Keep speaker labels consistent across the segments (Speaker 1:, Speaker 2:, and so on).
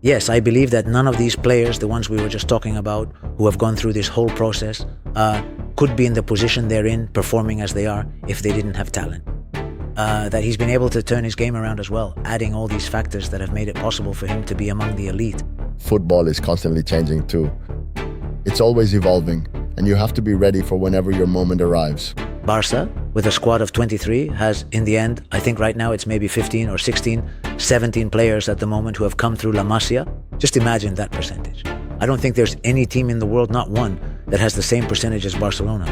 Speaker 1: Yes, I believe that none of these players, the ones we were just talking about, who have gone through this whole process, could be in the position they're in, performing as they are, if they didn't have talent. That he's been able to turn his game around as well, adding all these factors that have made it possible for him to be among the elite.
Speaker 2: Football is constantly changing too. It's always evolving, and you have to be ready for whenever your moment arrives.
Speaker 1: Barca, with a squad of 23, has, in the end, I think right now it's maybe 15 or 16, 17 players at the moment who have come through La Masia. Just imagine that percentage. I don't think there's any team in the world, not one, that has the same percentage as Barcelona.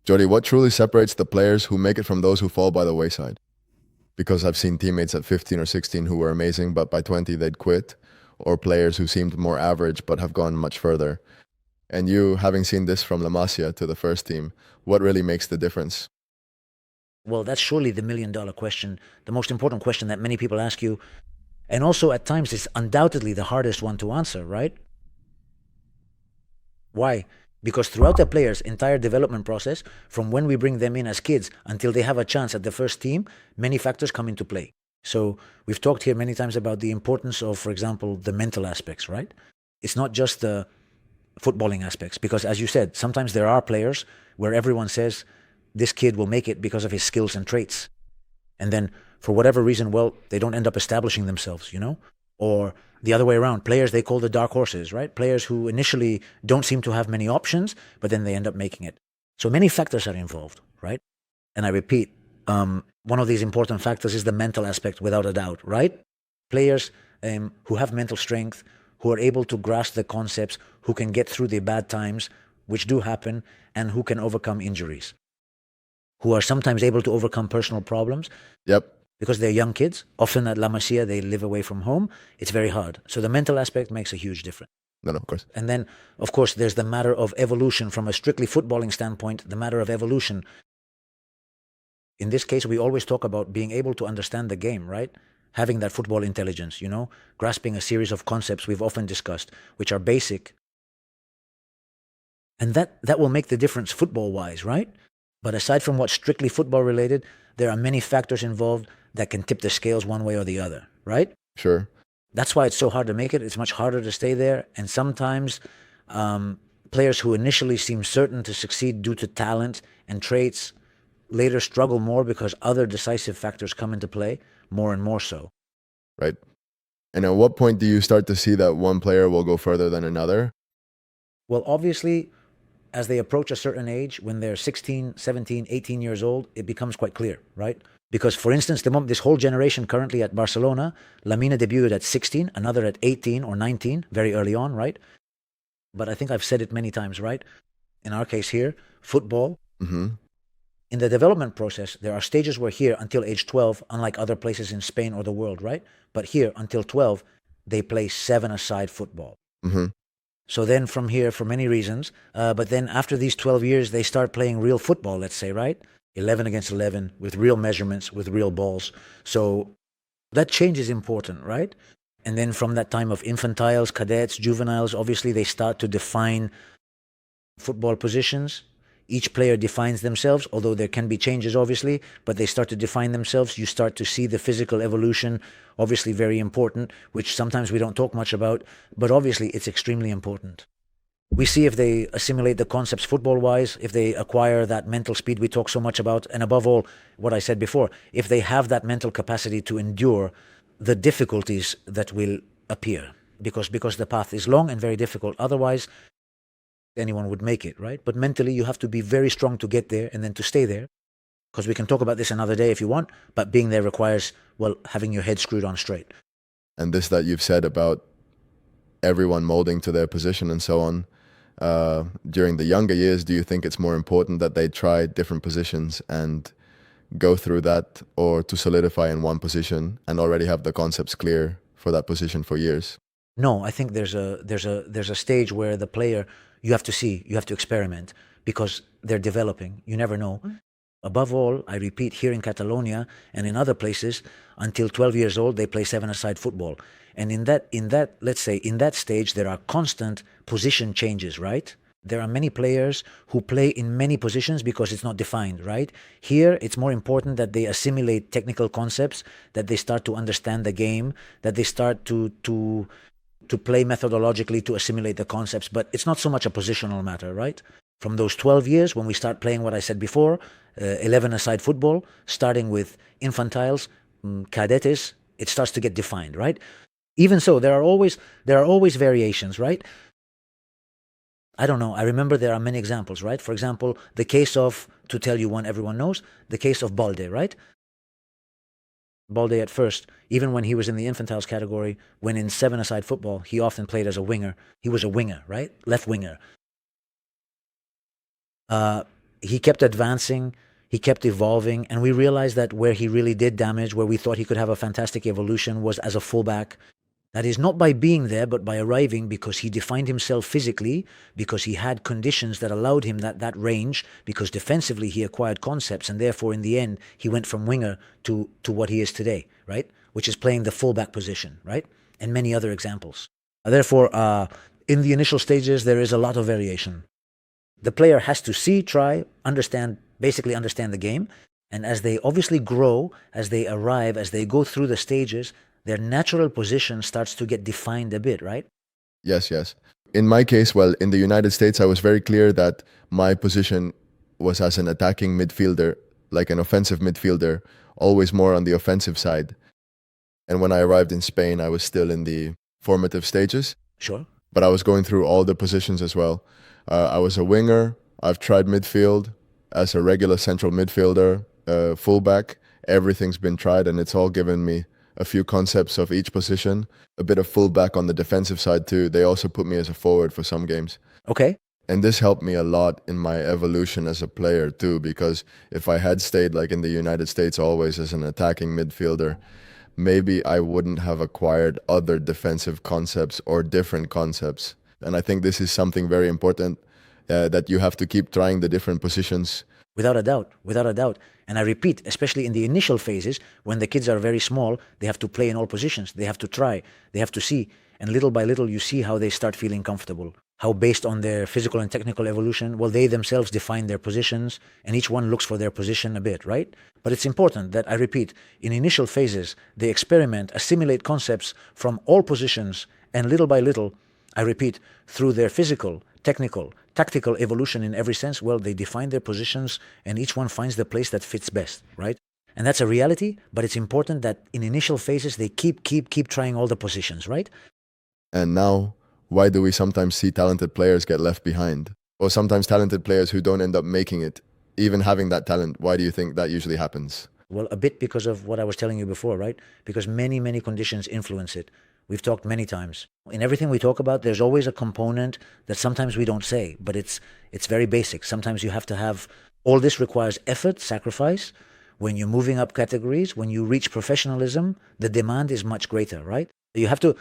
Speaker 2: Jordi, what truly separates the players who make it from those who fall by the wayside? Because I've seen teammates at 15 or 16 who were amazing, but by 20 they'd quit, or players who seemed more average but have gone much further. And you, having seen this from La Masia to the first team, what really makes the difference?
Speaker 1: Well, that's surely the million-dollar question, the most important question that many people ask you. And also, at times, it's undoubtedly the hardest one to answer, right? Why? Because throughout the player's entire development process, from when we bring them in as kids until they have a chance at the first team, many factors come into play. So we've talked here many times about the importance of, for example, the mental aspects, right? It's not just the footballing aspects, because as you said, sometimes there are players where everyone says this kid will make it because of his skills and traits. And then for whatever reason, well, they don't end up establishing themselves, you know? Or the other way around, players they call the dark horses, right? Players who initially don't seem to have many options, but then they end up making it. So many factors are involved, right? And I repeat, one of these important factors is the mental aspect, without a doubt, right? Players who have mental strength, who are able to grasp the concepts, who can get through the bad times, which do happen, and who can overcome injuries, who are sometimes able to overcome personal problems.
Speaker 2: Yep.
Speaker 1: Because they're young kids. Often at La Masia, they live away from home. It's very hard. So the mental aspect makes a huge difference.
Speaker 2: No, of course.
Speaker 1: And then, of course, there's the matter of evolution. From a strictly footballing standpoint, the matter of evolution. In this case, we always talk about being able to understand the game, right? Having that football intelligence, you know, grasping a series of concepts we've often discussed, which are basic. And that will make the difference football-wise, right? But aside from what's strictly football-related, there are many factors involved that can tip the scales one way or the other, right?
Speaker 2: Sure.
Speaker 1: That's why it's so hard to make it. It's much harder to stay there. And sometimes players who initially seem certain to succeed due to talent and traits later struggle more because other decisive factors come into play, more and more so.
Speaker 2: Right. And at what point do you start to see that one player will go further than another?
Speaker 1: Well, obviously, as they approach a certain age, when they're 16, 17, 18 years old, it becomes quite clear, right? Because, for instance, this whole generation currently at Barcelona, Lamine debuted at 16, another at 18 or 19, very early on, right? But I think I've said it many times, right? In our case here, football, in the development process, there are stages where here, until age 12, unlike other places in Spain or the world, right? But here, until 12, they play 7-a-side football. So then from here, for many reasons, but then after these 12 years, they start playing real football, let's say, right? 11 against 11, with real measurements, with real balls. So that change is important, right? And then from that time of infantiles, cadets, juveniles, obviously they start to define football positions. Each player defines themselves, although there can be changes, obviously, but they start to define themselves. You start to see the physical evolution, obviously very important, which sometimes we don't talk much about, but obviously it's extremely important. We see if they assimilate the concepts football-wise, if they acquire that mental speed we talk so much about, and above all, what I said before, if they have that mental capacity to endure the difficulties that will appear, because the path is long and very difficult. Otherwise, anyone would make it, right? But mentally, you have to be very strong to get there and then to stay there. Because we can talk about this another day if you want, but being there requires, well, having your head screwed on straight.
Speaker 2: And this that you've said about everyone molding to their position and so on, during the younger years, do you think it's more important that they try different positions and go through that, or to solidify in one position and already have the concepts clear for that position for years?
Speaker 1: No, I think there's a stage where the player, you have to experiment because they're developing. You never know. Above all, I repeat, here in Catalonia and in other places, until 12 years old, they play seven-a-side football. And in that, let's say, in that stage, there are constant position changes, right? There are many players who play in many positions because it's not defined, right? Here, it's more important that they assimilate technical concepts, that they start to understand the game, that they start to play methodologically to assimilate the concepts. But it's not so much a positional matter, right? From those 12 years, when we start playing what I said before, 11-a-side football, starting with infantiles, cadetes, it starts to get defined, right? Even so, there are always variations, right? I don't know. I remember there are many examples, right? For example, the case of, to tell you one everyone knows, the case of Balde, right? Balde at first, even when he was in the infantiles category, when in seven-a-side football, he often played as a winger. He was a winger, right? Left winger. He kept advancing, he kept evolving, and we realized that where he really did damage, where we thought he could have a fantastic evolution, was as a fullback. That is not by being there, but by arriving, because he defined himself physically, because he had conditions that allowed him that range, because defensively he acquired concepts, and therefore in the end he went from winger to what he is today, right? Which is playing the fullback position, right? And many other examples. Therefore, in the initial stages, there is a lot of variation. The player has to see, try, basically understand the game. And as they obviously grow, as they arrive, as they go through the stages, their natural position starts to get defined a bit, right?
Speaker 2: Yes, yes. In my case, well, in the United States, I was very clear that my position was as an attacking midfielder, like an offensive midfielder, always more on the offensive side. And when I arrived in Spain, I was still in the formative stages.
Speaker 1: Sure.
Speaker 2: But I was going through all the positions as well. I was a winger. I've tried midfield as a regular central midfielder, fullback. Everything's been tried, and it's all given me a few concepts of each position. A bit of fullback on the defensive side too. They also put me as a forward for some games.
Speaker 1: Okay.
Speaker 2: And this helped me a lot in my evolution as a player too, because if I had stayed like in the United States always as an attacking midfielder, maybe I wouldn't have acquired other defensive concepts or different concepts. And I think this is something very important, that you have to keep trying the different positions.
Speaker 1: Without a doubt, without a doubt. And I repeat, especially in the initial phases, when the kids are very small, they have to play in all positions. They have to try, they have to see. And little by little, you see how they start feeling comfortable. How based on their physical and technical evolution, well, they themselves define their positions, and each one looks for their position a bit, right? But it's important that, I repeat, in initial phases, they experiment, assimilate concepts from all positions, and little by little, I repeat, through their physical, technical, tactical evolution in every sense, well, they define their positions, and each one finds the place that fits best, right? And that's a reality, but it's important that in initial phases, they keep trying all the positions, right?
Speaker 2: And now, why do we sometimes see talented players get left behind? Or sometimes talented players who don't end up making it, even having that talent? Why do you think that usually happens?
Speaker 1: Well, a bit because of what I was telling you before, right? Because many conditions influence it. We've talked many times. In everything we talk about, there's always a component that sometimes we don't say, but it's very basic. Sometimes you have to have, all this requires effort, sacrifice. When you're moving up categories, when you reach professionalism, the demand is much greater, right? You have to,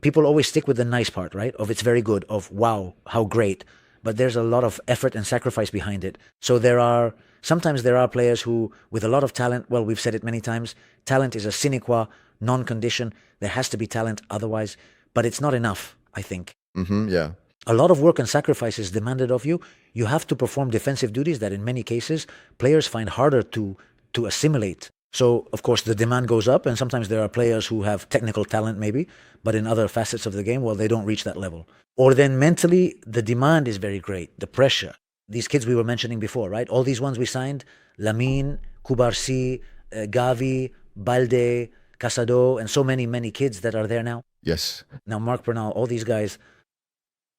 Speaker 1: people always stick with the nice part, right? Of it's very good, of wow, how great. But there's a lot of effort and sacrifice behind it. So sometimes there are players who, with a lot of talent, well, we've said it many times, talent is a sine qua non condition. There has to be talent otherwise, but it's not enough, I think.
Speaker 2: Yeah.
Speaker 1: A lot of work and sacrifice is demanded of you. You have to perform defensive duties that in many cases players find harder to assimilate. So, of course, the demand goes up, and sometimes there are players who have technical talent maybe, but in other facets of the game, well, they don't reach that level. Or then mentally, the demand is very great, the pressure. These kids we were mentioning before, right? All these ones we signed, Lamine, Kubarsi, Gavi, Balde, Casado, and so many kids that are there now.
Speaker 2: Yes.
Speaker 1: Now, Marc Bernal, all these guys,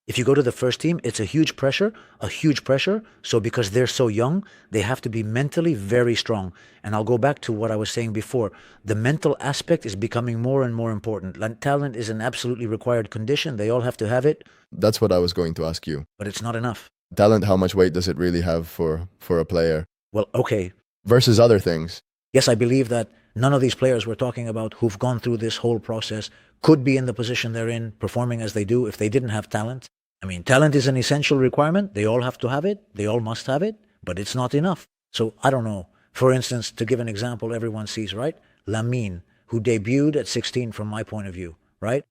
Speaker 1: If you go to the first team, it's a huge pressure. So because they're so young, they have to be mentally very strong. And I'll go back to what I was saying before. The mental aspect is becoming more and more important. Talent is an absolutely required condition. They all have to have it,
Speaker 2: That's what I was going to ask you.
Speaker 1: but it's not enough.
Speaker 2: Talent, how much weight does it really have for a player
Speaker 1: Well, okay.
Speaker 2: versus other things?
Speaker 1: Yes, I believe that none of these players we're talking about who've gone through this whole process could be in the position they're in, performing as they do, if they didn't have talent. I mean, talent is an essential requirement. They all have to have it. They all must have it, but it's not enough. So I don't know. For instance, to give an example everyone sees, right? Lamine, who debuted at 16 from my point of view, right?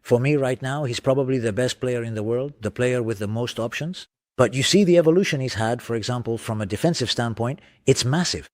Speaker 1: For me right now, he's probably the best player in the world, the player with the most options. But you see the evolution he's had, for example, from a defensive standpoint, it's massive.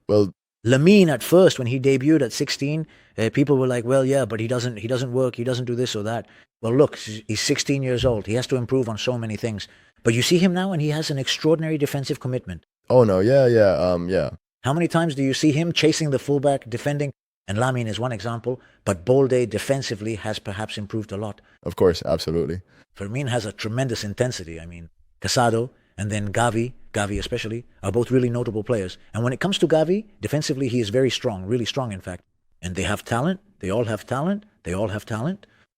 Speaker 2: Well,
Speaker 1: Lamine at first, when he debuted at 16, people were like, well, yeah, but he doesn't work, he doesn't do this or that. Well, look, he's 16 years old. He has to improve on so many things. But you see him now and he has an extraordinary defensive commitment.
Speaker 2: oh no, yeah.
Speaker 1: How many times do you see him chasing the fullback, defending? And Lamine is one example, but Bolde defensively has perhaps improved a lot.
Speaker 2: Of course, absolutely.
Speaker 1: Firmine has a tremendous intensity. I mean, Casado and then Gavi especially, are both really notable players. And when it comes to Gavi, defensively, he is very strong, really strong, in fact. And they have talent. They all have talent.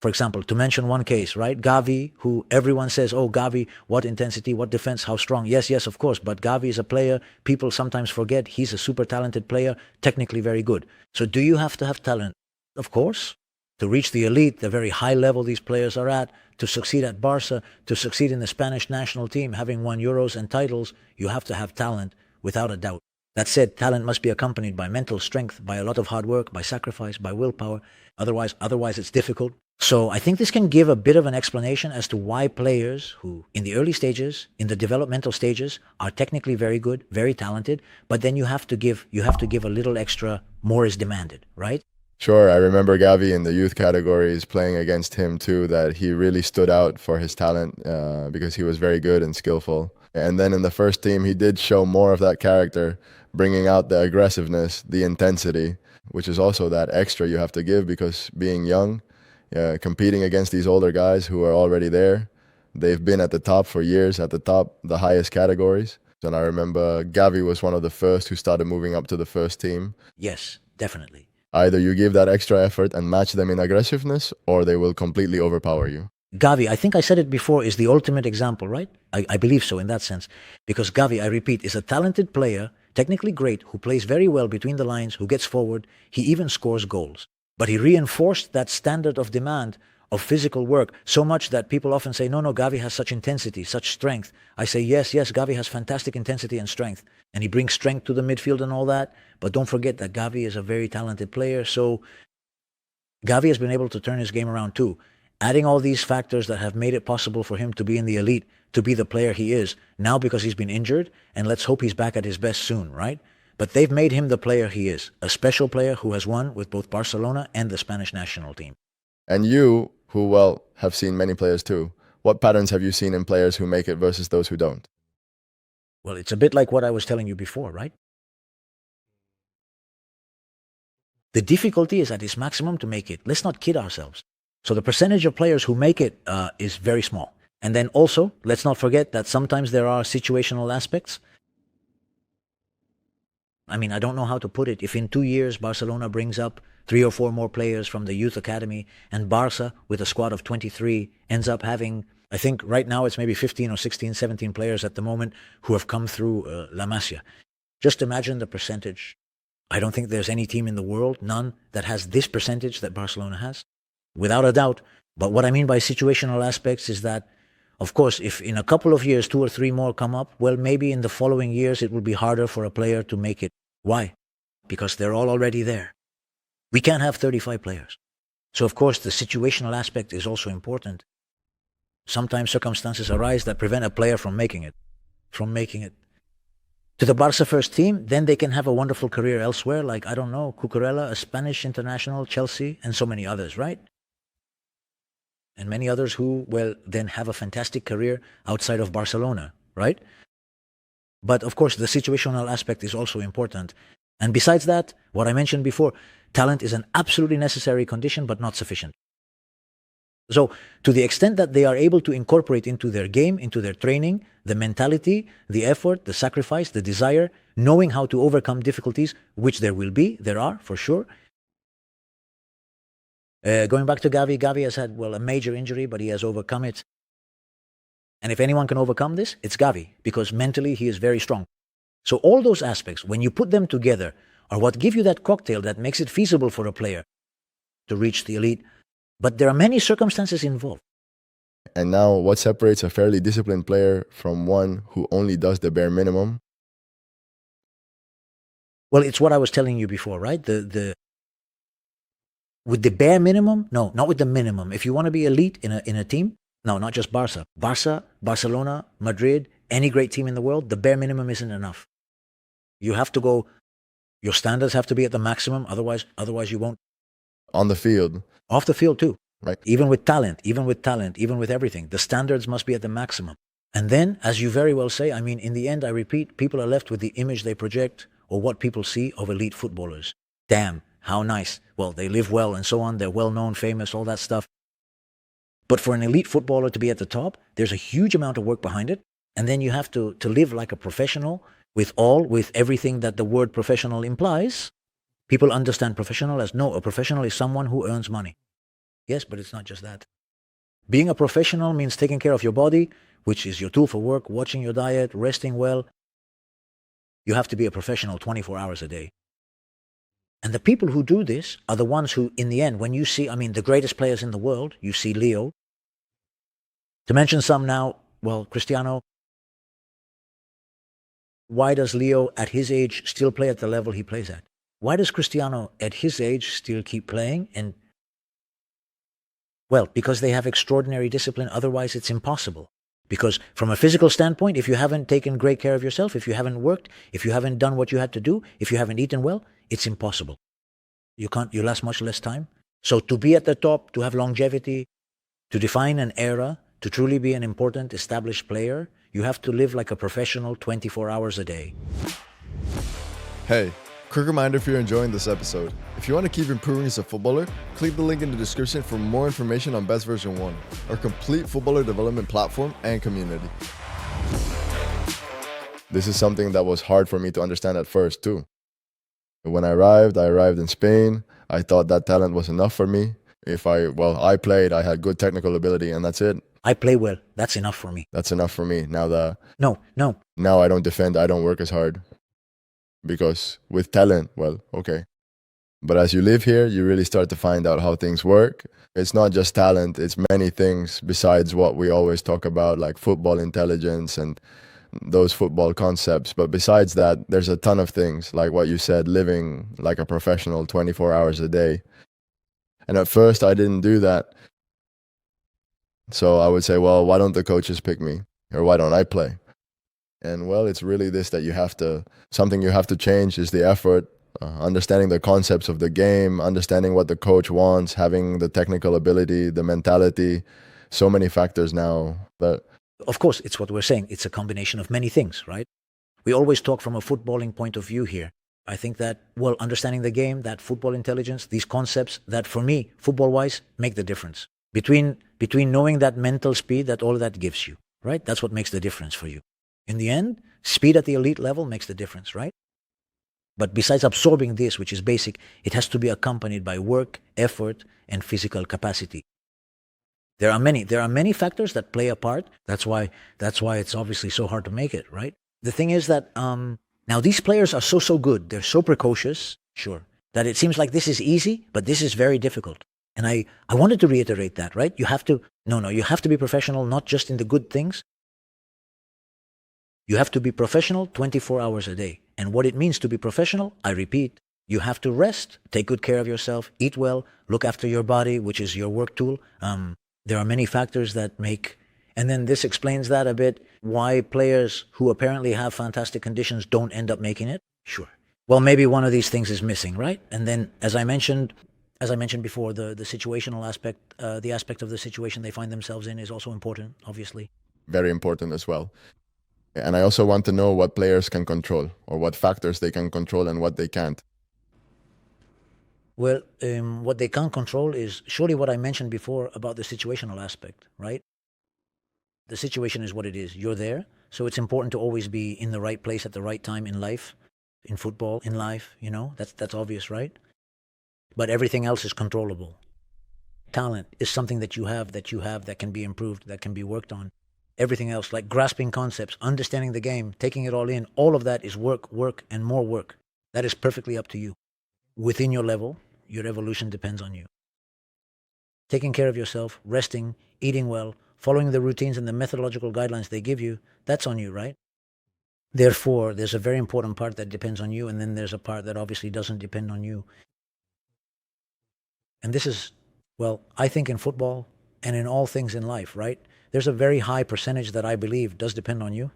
Speaker 1: For example, to mention one case, right? Gavi, who everyone says, oh, Gavi, what intensity, what defense, how strong. Yes, of course. But Gavi is a player people sometimes forget. He's a super talented player, technically very good. So do you have to have talent? Of course. To reach the elite, the very high level these players are at, to succeed at Barca, to succeed in the Spanish national team, having won Euros and titles, you have to have talent, without a doubt. That said, talent must be accompanied by mental strength, by a lot of hard work, by sacrifice, by willpower. Otherwise it's difficult. So I think this can give a bit of an explanation as to why players who, in the early stages, in the developmental stages, are technically very good, very talented, but then you have to give a little extra, more is demanded, right?
Speaker 2: Sure, I remember Gavi in the youth categories playing against him too, that he really stood out for his talent because he was very good and skillful. And then in the first team, he did show more of that character, bringing out the aggressiveness, the intensity, which is also that extra you have to give because being young, competing against these older guys who are already there, they've been at the top for years, at the top, the highest categories. And I remember Gavi was one of the first who started moving up to the first team.
Speaker 1: Yes, definitely.
Speaker 2: Either you give that extra effort and match them in aggressiveness, or they will completely overpower you.
Speaker 1: Gavi, I think I said it before, is the ultimate example, right? I believe so in that sense. Because Gavi, I repeat, is a talented player, technically great, who plays very well between the lines, who gets forward. He even scores goals. But he reinforced that standard of demand of physical work so much that people often say, no, Gavi has such intensity, such strength. I say, yes, Gavi has fantastic intensity and strength. And he brings strength to the midfield and all that. But don't forget that Gavi is a very talented player. So Gavi has been able to turn his game around too. Adding all these factors that have made it possible for him to be in the elite, to be the player he is, now because he's been injured, and let's hope he's back at his best soon, right? But they've made him the player he is, a special player who has won with both Barcelona and the Spanish national team.
Speaker 2: And you, who, well, have seen many players too, what patterns have you seen in players who make it versus those who don't?
Speaker 1: Well, it's a bit like what I was telling you before, right? The difficulty is at its maximum to make it. Let's not kid ourselves. So the percentage of players who make it is very small. And then also, let's not forget that sometimes there are situational aspects. I mean, I don't know how to put it. If in 2 years Barcelona brings up 3 or 4 more players from the youth academy and Barca, with a squad of 23, ends up having, I think right now it's maybe 15 or 16, 17 players at the moment who have come through La Masia. Just imagine the percentage. I don't think there's any team in the world, none, that has this percentage that Barcelona has. Without a doubt. But what I mean by situational aspects is that, of course, if in a couple of years 2 or 3 more come up, well, maybe in the following years it will be harder for a player to make it. Why? Because they're all already there. We can't have 35 players. So, of course, the situational aspect is also important. Sometimes circumstances arise that prevent a player from making it. To the Barca first team, then they can have a wonderful career elsewhere, like, I don't know, Cucurella, a Spanish international, Chelsea, and so many others, right? And many others who, well, then have a fantastic career outside of Barcelona, right? But of course, the situational aspect is also important. And besides that, what I mentioned before, talent is an absolutely necessary condition, but not sufficient. So to the extent that they are able to incorporate into their game, into their training, the mentality, the effort, the sacrifice, the desire, knowing how to overcome difficulties, which there are for sure. Going back to Gavi has had, a major injury, but he has overcome it. And if anyone can overcome this, it's Gavi, because mentally he is very strong. So all those aspects, when you put them together, are what give you that cocktail that makes it feasible for a player to reach the elite. But there are many circumstances involved.
Speaker 2: And now, what separates a fairly disciplined player from one who only does the bare minimum?
Speaker 1: Well, it's what I was telling you before, right? With the bare minimum, no, not with the minimum. If you want to be elite in a team, no, not just Barca. Barcelona, Madrid, any great team in the world, the bare minimum isn't enough. You have to go, your standards have to be at the maximum, otherwise you won't.
Speaker 2: On the field.
Speaker 1: Off the field too.
Speaker 2: Right.
Speaker 1: Even with talent, even with everything. The standards must be at the maximum. And then, as you very well say, in the end, I repeat, people are left with the image they project or what people see of elite footballers. Damn, how nice. Well, they live well and so on. They're well-known, famous, all that stuff. But for an elite footballer to be at the top, there's a huge amount of work behind it. And then you have to live like a professional with everything that the word professional implies. People understand professional as, no, a professional is someone who earns money. Yes, but it's not just that. Being a professional means taking care of your body, which is your tool for work, watching your diet, resting well. You have to be a professional 24 hours a day. And the people who do this are the ones who, in the end, when you see, the greatest players in the world, you see Leo. To mention some now, Cristiano. Why does Leo, at his age, still play at the level he plays at? Why does Cristiano, at his age, still keep playing? And because they have extraordinary discipline. Otherwise, it's impossible. Because from a physical standpoint, if you haven't taken great care of yourself, if you haven't worked, if you haven't done what you had to do, if you haven't eaten well, it's impossible. You last much less time. So to be at the top, to have longevity, to define an era, to truly be an important established player, you have to live like a professional 24 hours a day.
Speaker 2: Hey, quick reminder if you're enjoying this episode. If you want to keep improving as a footballer, click the link in the description for more information on Best Version 1, our complete footballer development platform and community. This is something that was hard for me to understand at first too. When I arrived in Spain. I thought that talent was enough for me. I played, I had good technical ability, and that's it.
Speaker 1: I play well. That's enough for me.
Speaker 2: That's enough for me. Now
Speaker 1: No.
Speaker 2: I don't defend, I don't work as hard. Because with talent, okay. But as you live here, you really start to find out how things work. It's not just talent, it's many things besides what we always talk about, like football intelligence and those football concepts. But besides that, there's a ton of things, like what you said, living like a professional 24 hours a day. And at first, I didn't do that. So I would say, why don't the coaches pick me? Or why don't I play? And it's really this that something you have to change is the effort, understanding the concepts of the game, understanding what the coach wants, having the technical ability, the mentality, so many factors now. But
Speaker 1: of course, it's what we're saying. It's a combination of many things, right? We always talk from a footballing point of view here. I think that, understanding the game, that football intelligence, these concepts that for me, football-wise, make the difference. Between knowing that mental speed that all of that gives you, right? That's what makes the difference for you. In the end, speed at the elite level makes the difference, right? But besides absorbing this, which is basic, it has to be accompanied by work, effort, and physical capacity. There are many factors that play a part. That's why it's obviously so hard to make it, right? The thing is that now these players are so good. They're so precocious, sure, that it seems like this is easy, but this is very difficult. And I wanted to reiterate that, right? You have to be professional, not just in the good things. You have to be professional 24 hours a day. And what it means to be professional, I repeat, you have to rest, take good care of yourself, eat well, look after your body, which is your work tool. There are many factors that make, and then this explains that a bit, why players who apparently have fantastic conditions don't end up making it. Sure. Maybe one of these things is missing, right? And then, as I mentioned before, the situational aspect, the aspect of the situation they find themselves in is also important, obviously.
Speaker 2: Very important as well. And I also want to know what players can control, or what factors they can control and what they can't.
Speaker 1: Well, what they can't control is surely what I mentioned before about the situational aspect, right? The situation is what it is. You're there. So it's important to always be in the right place at the right time in life, in football, in life, that's obvious, right? But everything else is controllable. Talent is something that can be improved, that can be worked on. Everything else, like grasping concepts, understanding the game, taking it all in, all of that is work, work, and more work. That is perfectly up to you. Within your level, your evolution depends on you. Taking care of yourself, resting, eating well, following the routines and the methodological guidelines they give you, that's on you, right? Therefore, there's a very important part that depends on you, and then there's a part that obviously doesn't depend on you. And this is, well, I think in football and in all things in life, right? There's a very high percentage that I believe does depend on you.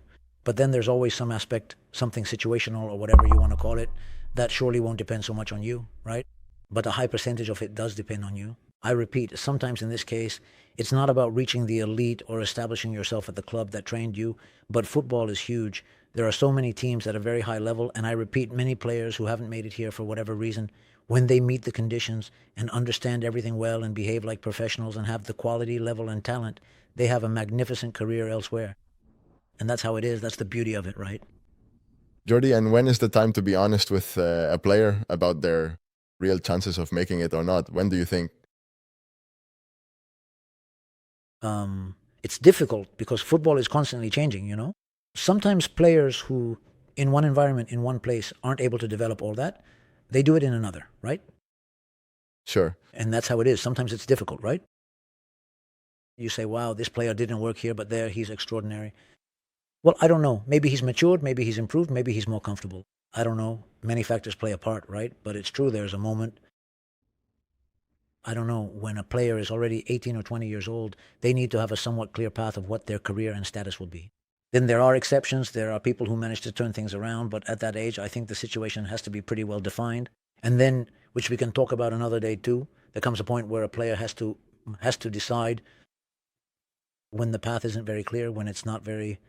Speaker 1: But then there's always some aspect, something situational or whatever you want to call it, that surely won't depend so much on you, right? But a high percentage of it does depend on you. I repeat, sometimes in this case, it's not about reaching the elite or establishing yourself at the club that trained you, but football is huge. There are so many teams at a very high level, and I repeat, many players who haven't made it here for whatever reason, when they meet the conditions and understand everything well and behave like professionals and have the quality level and talent, they have a magnificent career elsewhere. And that's how it is. That's the beauty of it, right?
Speaker 2: Jordi, and when is the time to be honest with a player about their real chances of making it or not? When do you think?
Speaker 1: It's difficult because football is constantly changing. Sometimes players who, in one environment, in one place, aren't able to develop all that, they do it in another, right?
Speaker 2: Sure.
Speaker 1: And that's how it is. Sometimes it's difficult, right? You say, wow, this player didn't work here, but there he's extraordinary. Well, I don't know. Maybe he's matured, maybe he's improved, maybe he's more comfortable. I don't know. Many factors play a part, right? But it's true, there's a moment, I don't know, when a player is already 18 or 20 years old, they need to have a somewhat clear path of what their career and status will be. Then there are exceptions. There are people who manage to turn things around. But at that age, I think the situation has to be pretty well defined. And then, which we can talk about another day too, there comes a point where a player has to decide when the path isn't very clear, when it's not very,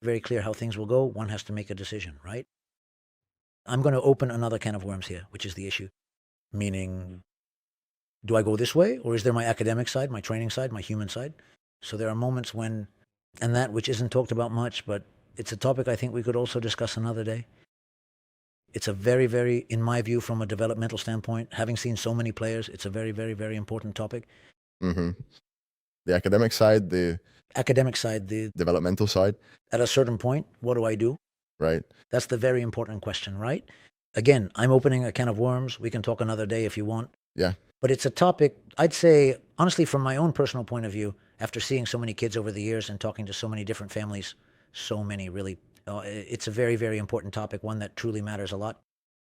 Speaker 1: very clear how things will go. One has to make a decision, right? I'm going to open another can of worms here, which is the issue. Meaning, do I go this way, or is there my academic side, my training side, my human side? So there are moments when, and that which isn't talked about much, but it's a topic I think we could also discuss another day. It's a very, very, in my view, from a developmental standpoint, having seen so many players, it's a very, very, very important topic.
Speaker 2: Mm-hmm. The academic side, the
Speaker 1: Academic side, the
Speaker 2: developmental side,
Speaker 1: at a certain point, what do I do?
Speaker 2: right?
Speaker 1: That's the very important question, right? Again, I'm opening a can of worms. We can talk another day if you want.
Speaker 2: Yeah.
Speaker 1: But it's a topic, I'd say, honestly, from my own personal point of view, after seeing so many kids over the years and talking to so many different families, so many really, it's a very, very important topic, one that truly matters a lot.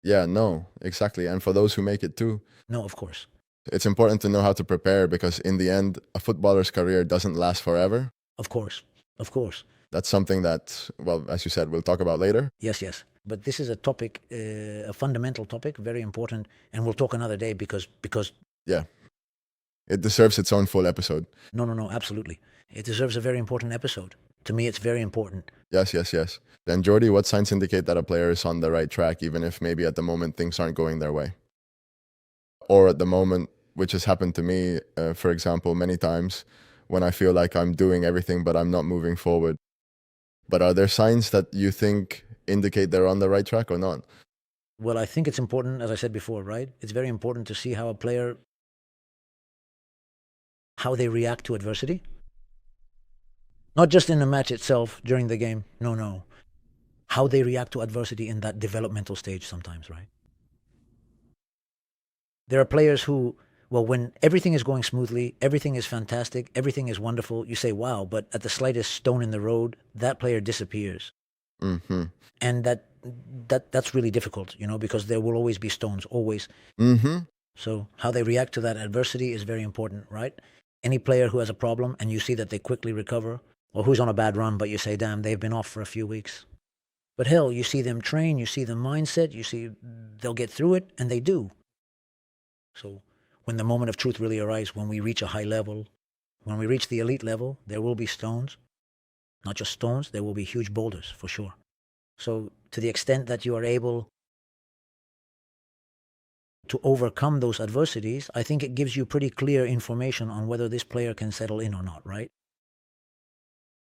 Speaker 2: Yeah, no, exactly. And for those who make it too,
Speaker 1: No, of course.
Speaker 2: it's important to know how to prepare because in the end, a footballer's career doesn't last forever.
Speaker 1: Of course. Of course.
Speaker 2: That's something that, well, as you said, we'll talk about later.
Speaker 1: Yes, yes. But this is a topic, a fundamental topic, very important, and we'll talk another day because
Speaker 2: Yeah. It deserves its own full episode.
Speaker 1: no, absolutely. It deserves a very important episode. To me, it's very important.
Speaker 2: Yes, yes, yes. Then, Jordi, what signs indicate that a player is on the right track, even if maybe at the moment things aren't going their way? Or at the moment, which has happened to me, for example, many times when I feel like I'm doing everything, but I'm not moving forward. But are there signs that you think indicate they're on the right track or not?
Speaker 1: Well, I think it's important, as I said before, right? It's very important to see how a player, how they react to adversity. Not just in the match itself during the game. No. How they react to adversity in that developmental stage sometimes, right? There are players who, well, when everything is going smoothly, everything is fantastic, everything is wonderful, you say, wow, but at the slightest stone in the road, that player disappears.
Speaker 2: Mm-hmm.
Speaker 1: And that's really difficult, because there will always be stones, always.
Speaker 2: Mm-hmm.
Speaker 1: So how they react to that adversity is very important, right? Any player who has a problem and you see that they quickly recover, or who's on a bad run, but you say, damn, they've been off for a few weeks. But hell, you see them train, you see the mindset, you see they'll get through it, and they do. So when the moment of truth really arrives, when we reach a high level, when we reach the elite level, there will be stones. Not just stones, there will be huge boulders, for sure. So to the extent that you are able to overcome those adversities, I think it gives you pretty clear information on whether this player can settle in or not, right?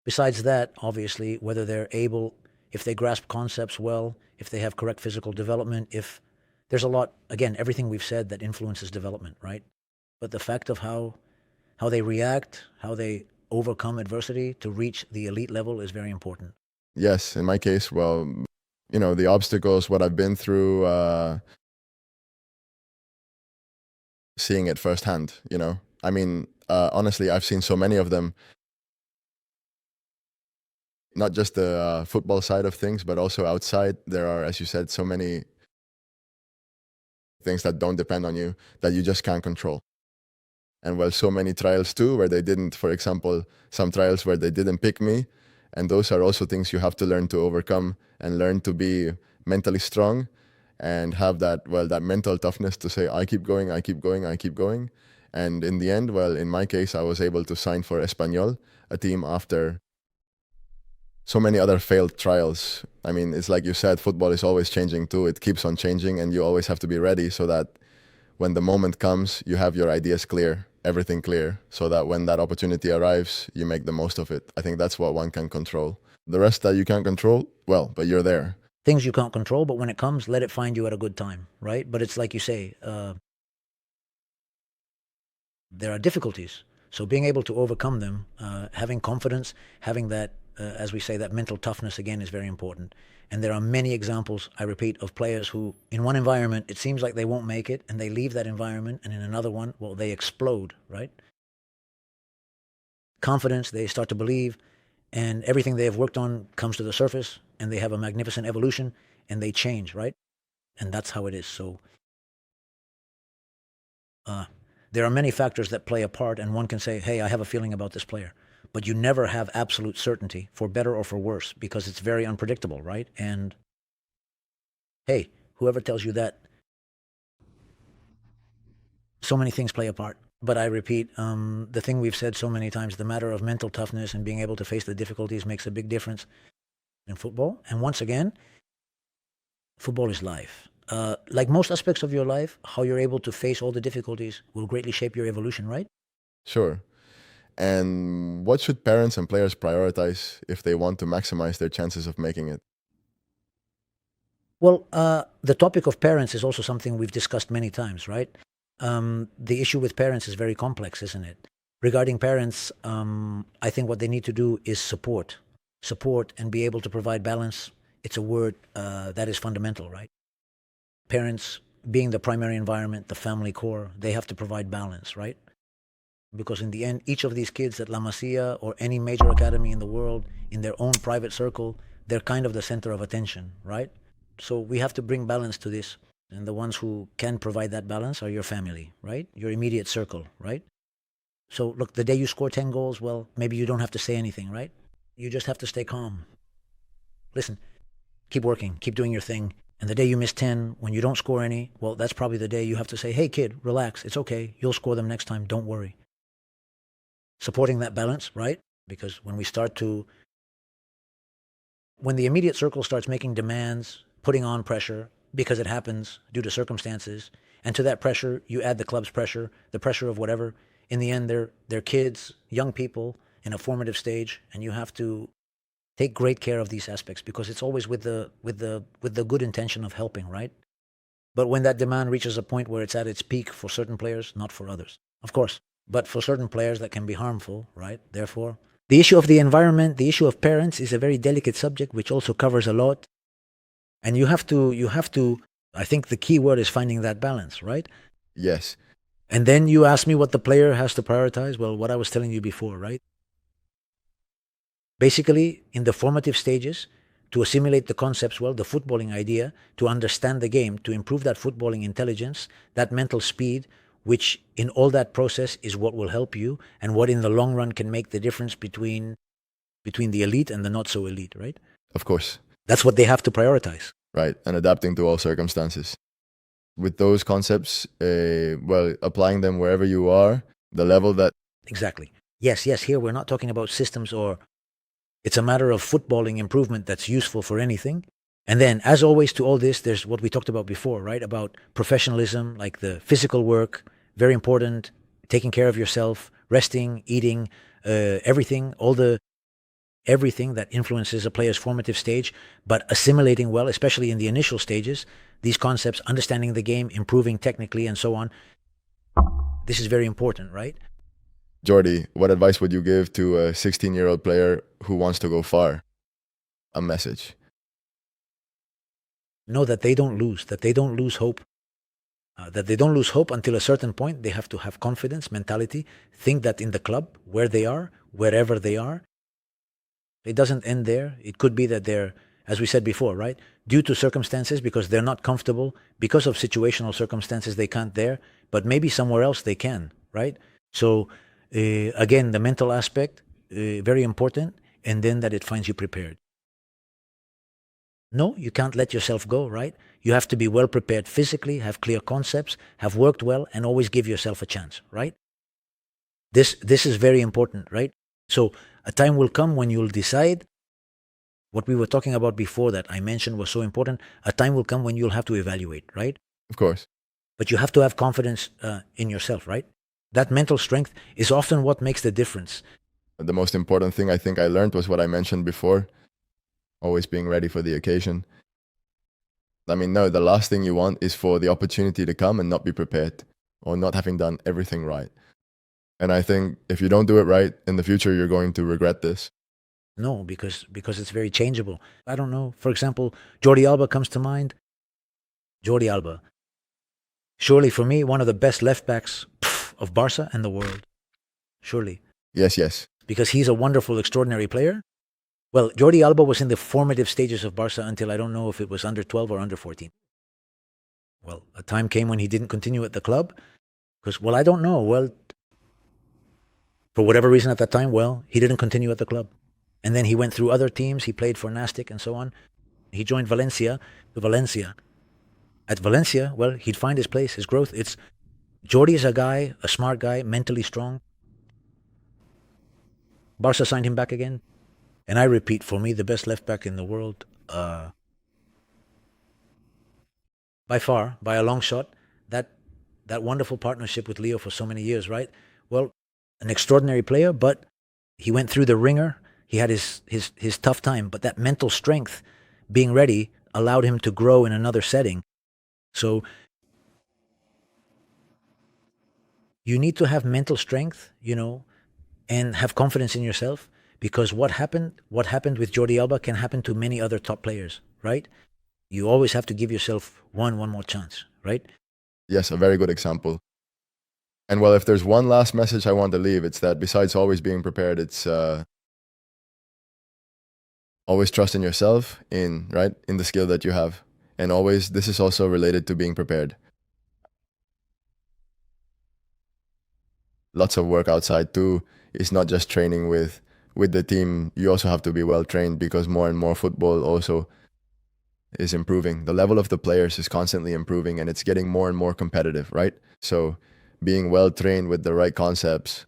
Speaker 1: Besides that, obviously, whether they're able, if they grasp concepts well, if they have correct physical development, if there's a lot, again, everything we've said that influences development, right? But the fact of how they react, how they overcome adversity to reach the elite level is very important.
Speaker 2: Yes, in my case, well, the obstacles, what I've been through, seeing it firsthand. I mean, honestly, I've seen so many of them, not just the football side of things, but also outside. There are, as you said, so many things that don't depend on you that you just can't control. And well, so many trials too, where they didn't, for example, some trials where they didn't pick me. And those are also things you have to learn to overcome and learn to be mentally strong and have that mental toughness to say, I keep going, I keep going, I keep going. And in the end, well, in my case, I was able to sign for Espanyol, a team after so many other failed trials. I mean, it's like you said, football is always changing too. It keeps on changing, and you always have to be ready so that when the moment comes, you have your ideas clear, everything clear, so that when that opportunity arrives, you make the most of it. I think that's what one can control. The rest that you can't control, well, but you're there.
Speaker 1: Things you can't control, but when it comes, let it find you at a good time, right? But it's like you say, there are difficulties. So being able to overcome them, having confidence, having that, as we say, that mental toughness again is very important. And there are many examples, I repeat, of players who, in one environment, it seems like they won't make it, and they leave that environment, and in another one, well, they explode, right? Confidence, they start to believe, and everything they have worked on comes to the surface, and they have a magnificent evolution, and they change, right? And that's how it is. So there are many factors that play a part, and one can say, hey, I have a feeling about this player. But you never have absolute certainty, for better or for worse, because it's very unpredictable, right? And hey, whoever tells you that, so many things play a part. But I repeat, the thing we've said so many times, the matter of mental toughness and being able to face the difficulties makes a big difference in football. And once again, football is life. Like most aspects of your life, how you're able to face all the difficulties will greatly shape your evolution, right?
Speaker 2: Sure. And what should parents and players prioritize if they want to maximize their chances of making it?
Speaker 1: Well, the topic of parents is also something we've discussed many times, right? The issue with parents is very complex, isn't it? Regarding parents, I think what they need to do is support and be able to provide balance. It's a word that is fundamental, right? Parents being the primary environment, the family core, they have to provide balance, right? Because in the end, each of these kids at La Masia or any major academy in the world, in their own private circle, they're kind of the center of attention, right? So we have to bring balance to this. And the ones who can provide that balance are your family, right? Your immediate circle, right? So look, the day you score 10 goals, well, maybe you don't have to say anything, right? You just have to stay calm. Listen, keep working, keep doing your thing. And the day you miss 10, when you don't score any, well, that's probably the day you have to say, hey, kid, relax. It's okay. You'll score them next time. Don't worry. Supporting that balance, right? Because when the immediate circle starts making demands, putting on pressure, because it happens due to circumstances, and to that pressure, you add the club's pressure, the pressure of whatever. In the end, they're kids, young people in a formative stage, and you have to take great care of these aspects because it's always with the good intention of helping, right? But when that demand reaches a point where it's at its peak for certain players, not for others, of course. But for certain players that can be harmful, right? Therefore, the issue of the environment, the issue of parents is a very delicate subject, which also covers a lot. And you have to, I think the key word is finding that balance, right?
Speaker 2: Yes.
Speaker 1: And then you ask me what the player has to prioritize. Well, what I was telling you before, right? Basically, in the formative stages, to assimilate the concepts well, the footballing idea, to understand the game, to improve that footballing intelligence, that mental speed, which in all that process is what will help you and what in the long run can make the difference between the elite and the not so elite, right?
Speaker 2: Of course.
Speaker 1: That's what they have to prioritize.
Speaker 2: Right. And adapting to all circumstances. With those concepts, applying them wherever you are, the level that...
Speaker 1: Exactly. Yes, here we're not talking about systems or it's a matter of footballing improvement that's useful for anything. And then, as always, to all this, there's what we talked about before, right? About professionalism, like the physical work, very important, taking care of yourself, resting, eating, everything, everything that influences a player's formative stage, but assimilating well, especially in the initial stages, these concepts, understanding the game, improving technically, and so on. This is very important, right?
Speaker 2: Jordi, what advice would you give to a 16-year-old player who wants to go far? A message.
Speaker 1: Know that they don't lose, that they don't lose hope. That they don't lose hope until a certain point. They have to have confidence, mentality, think that in the club, where they are, wherever they are, it doesn't end there. It could be that they're, as we said before, right? Due to circumstances, because they're not comfortable, because of situational circumstances, they can't there, but maybe somewhere else they can, right? So, again, the mental aspect, very important, and then that it finds you prepared. No, you can't let yourself go, right? You have to be well prepared physically, have clear concepts, have worked well, and always give yourself a chance, right? This is very important, right? So a time will come when you'll decide what we were talking about before that I mentioned was so important. A time will come when you'll have to evaluate, right?
Speaker 2: Of course.
Speaker 1: But you have to have confidence in yourself, right? That mental strength is often what makes the difference.
Speaker 2: The most important thing I think I learned was what I mentioned before, always being ready for the occasion. I mean, no, the last thing you want is for the opportunity to come and not be prepared or not having done everything right. And I think if you don't do it right in the future, you're going to regret this.
Speaker 1: No, because it's very changeable. I don't know. For example, Jordi Alba comes to mind. Jordi Alba. Surely for me, one of the best left backs of Barca and the world. Surely.
Speaker 2: Yes.
Speaker 1: Because he's a wonderful, extraordinary player. Well, Jordi Alba was in the formative stages of Barca until I don't know if it was under 12 or under 14. Well, a time came when he didn't continue at the club. Because, well, I don't know. Well, for whatever reason at that time, well, he didn't continue at the club. And then he went through other teams. He played for Nastic and so on. He joined Valencia. At Valencia, well, he'd find his place, his growth. Jordi is a guy, a smart guy, mentally strong. Barca signed him back again. And I repeat, for me, the best left back in the world, by far, by a long shot, that wonderful partnership with Leo for so many years, right? Well, an extraordinary player, but he went through the ringer. He had his tough time, but that mental strength, being ready, allowed him to grow in another setting. So you need to have mental strength, and have confidence in yourself, because what happened with Jordi Alba can happen to many other top players, right? You always have to give yourself one more chance, right?
Speaker 2: Yes, a very good example. And well, if there's one last message I want to leave, it's that besides always being prepared, it's always trust in yourself, in the skill that you have. And always, this is also related to being prepared. Lots of work outside too. It's not just training with the team. You also have to be well trained, because more and more football also is improving. The level of the players is constantly improving, and it's getting more and more competitive, right? So being well trained with the right concepts,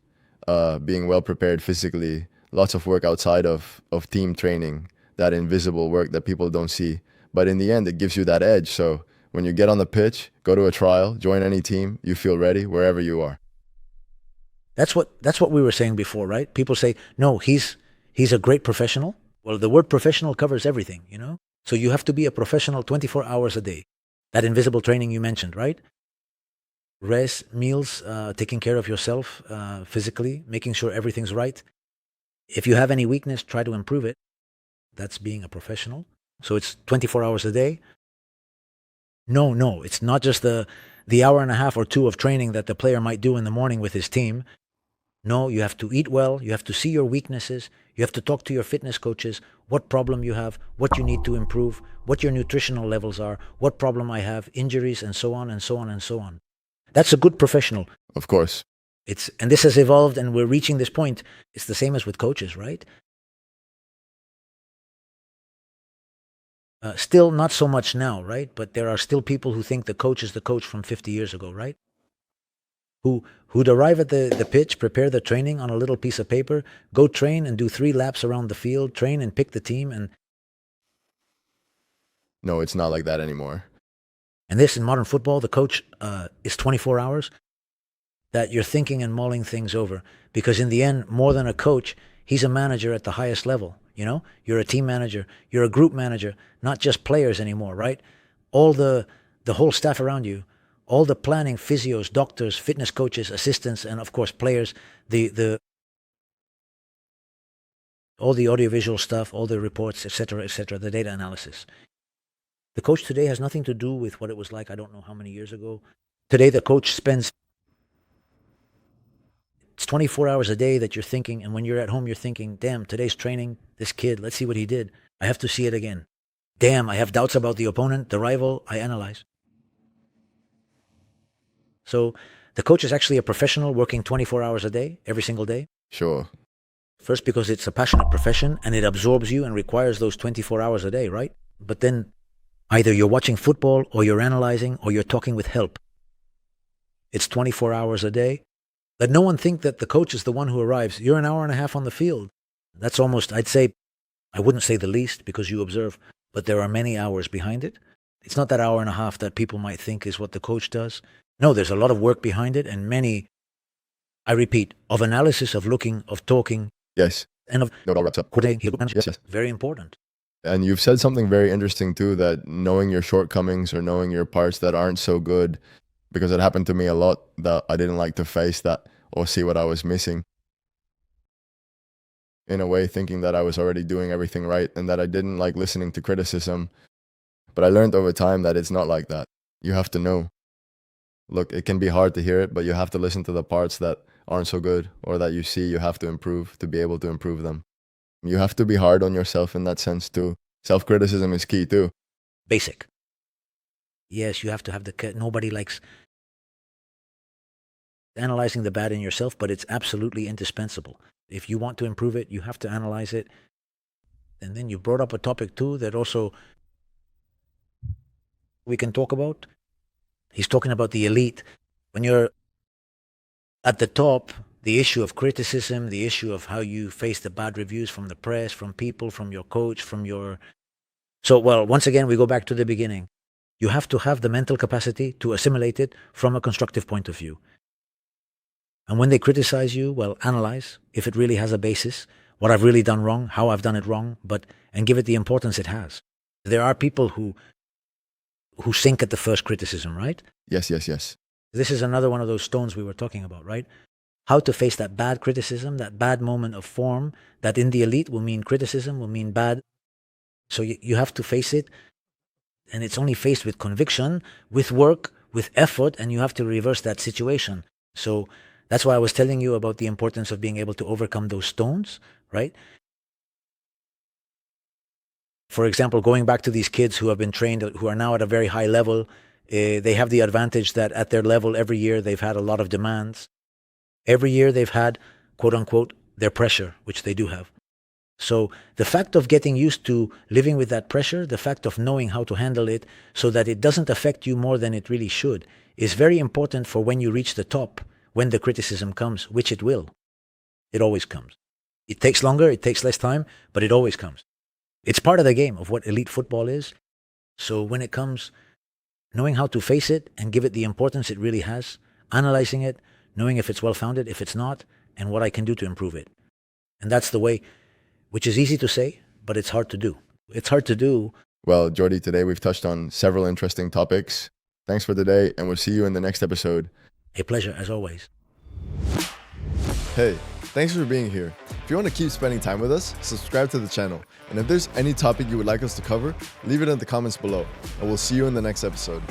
Speaker 2: being well prepared physically, lots of work outside of team training, that invisible work that people don't see. But in the end, it gives you that edge. So when you get on the pitch, go to a trial, join any team, you feel ready wherever you are.
Speaker 1: That's what we were saying before, right? People say, no, he's a great professional. Well, the word professional covers everything, So you have to be a professional 24 hours a day. That invisible training you mentioned, right? Rest, meals, taking care of yourself physically, making sure everything's right. If you have any weakness, try to improve it. That's being a professional. So it's 24 hours a day. No, it's not just the hour and a half or two of training that the player might do in the morning with his team. No, you have to eat well. You have to see your weaknesses. You have to talk to your fitness coaches, what problem you have, what you need to improve, what your nutritional levels are, what problem I have, injuries, and so on and so on and so on. That's a good professional.
Speaker 2: Of course.
Speaker 1: And this has evolved, and we're reaching this point. It's the same as with coaches, right? Still not so much now, right? But there are still people who think the coach is the coach from 50 years ago, right? Who'd arrive at the pitch, prepare the training on a little piece of paper, go train and do 3 laps around the field, train and pick the team. And
Speaker 2: No, it's not like that anymore.
Speaker 1: And this, in modern football, the coach is 24 hours that you're thinking and mulling things over. Because in the end, more than a coach, he's a manager at the highest level. You know, you're a team manager, you're a group manager, not just players anymore, right? All the whole staff around you, all the planning, physios, doctors, fitness coaches, assistants, and of course players, all the audiovisual stuff, all the reports, etc., the data analysis. The coach today has nothing to do with what it was like, I don't know how many years ago. Today, the coach spends, it's 24 hours a day that you're thinking, and when you're at home, you're thinking, damn, today's training, this kid, let's see what he did. I have to see it again. Damn, I have doubts about the opponent, the rival, I analyze. So the coach is actually a professional working 24 hours a day, every single day.
Speaker 2: Sure.
Speaker 1: First, because it's a passionate profession and it absorbs you and requires those 24 hours a day, right? But then either you're watching football or you're analyzing or you're talking with help. It's 24 hours a day. Let no one think that the coach is the one who arrives. You're an hour and a half on the field. That's almost, I'd say, I wouldn't say the least because you observe, but there are many hours behind it. It's not that hour and a half that people might think is what the coach does. No, there's a lot of work behind it and many, I repeat, of analysis, of looking, of talking.
Speaker 2: Yes.
Speaker 1: And of
Speaker 2: No, it all wraps up. Yes.
Speaker 1: Very important.
Speaker 2: And you've said something very interesting too, that knowing your shortcomings or knowing your parts that aren't so good, because it happened to me a lot that I didn't like to face that or see what I was missing. In a way, thinking that I was already doing everything right and that I didn't like listening to criticism. But I learned over time that it's not like that. You have to know. Look, it can be hard to hear it, but you have to listen to the parts that aren't so good or that you see you have to improve to be able to improve them. You have to be hard on yourself in that sense too. Self-criticism is key too.
Speaker 1: Basic. Yes, you have to have nobody likes analyzing the bad in yourself, but it's absolutely indispensable. If you want to improve it, you have to analyze it. And then you brought up a topic too that also we can talk about. He's talking about the elite. When you're at the top, the issue of criticism, the issue of how you face the bad reviews from the press, from people, from your coach, from your... So, well, once again, we go back to the beginning. You have to have the mental capacity to assimilate it from a constructive point of view. And when they criticize you, well, analyze if it really has a basis, what I've really done wrong, how I've done it wrong, and give it the importance it has. There are people who sink at the first criticism, right?
Speaker 2: Yes.
Speaker 1: This is another one of those stones we were talking about, right? How to face that bad criticism, that bad moment of form, that in the elite will mean criticism, will mean bad. So you have to face it, and it's only faced with conviction, with work, with effort, and you have to reverse that situation. So that's why I was telling you about the importance of being able to overcome those stones, right? For example, going back to these kids who have been trained, who are now at a very high level, they have the advantage that at their level every year they've had a lot of demands. Every year they've had, quote unquote, their pressure, which they do have. So the fact of getting used to living with that pressure, the fact of knowing how to handle it so that it doesn't affect you more than it really should, is very important for when you reach the top, when the criticism comes, which it will. It always comes. It takes longer, it takes less time, but it always comes. It's part of the game of what elite football is. So when it comes, knowing how to face it and give it the importance it really has, analyzing it, knowing if it's well-founded, if it's not, and what I can do to improve it. And that's the way, which is easy to say, but it's hard to do. It's hard to do.
Speaker 2: Well, Jordi, today we've touched on several interesting topics. Thanks for today, and we'll see you in the next episode.
Speaker 1: A pleasure, as always.
Speaker 2: Hey, thanks for being here. If you want to keep spending time with us, subscribe to the channel. And if there's any topic you would like us to cover, leave it in the comments below. And we'll see you in the next episode.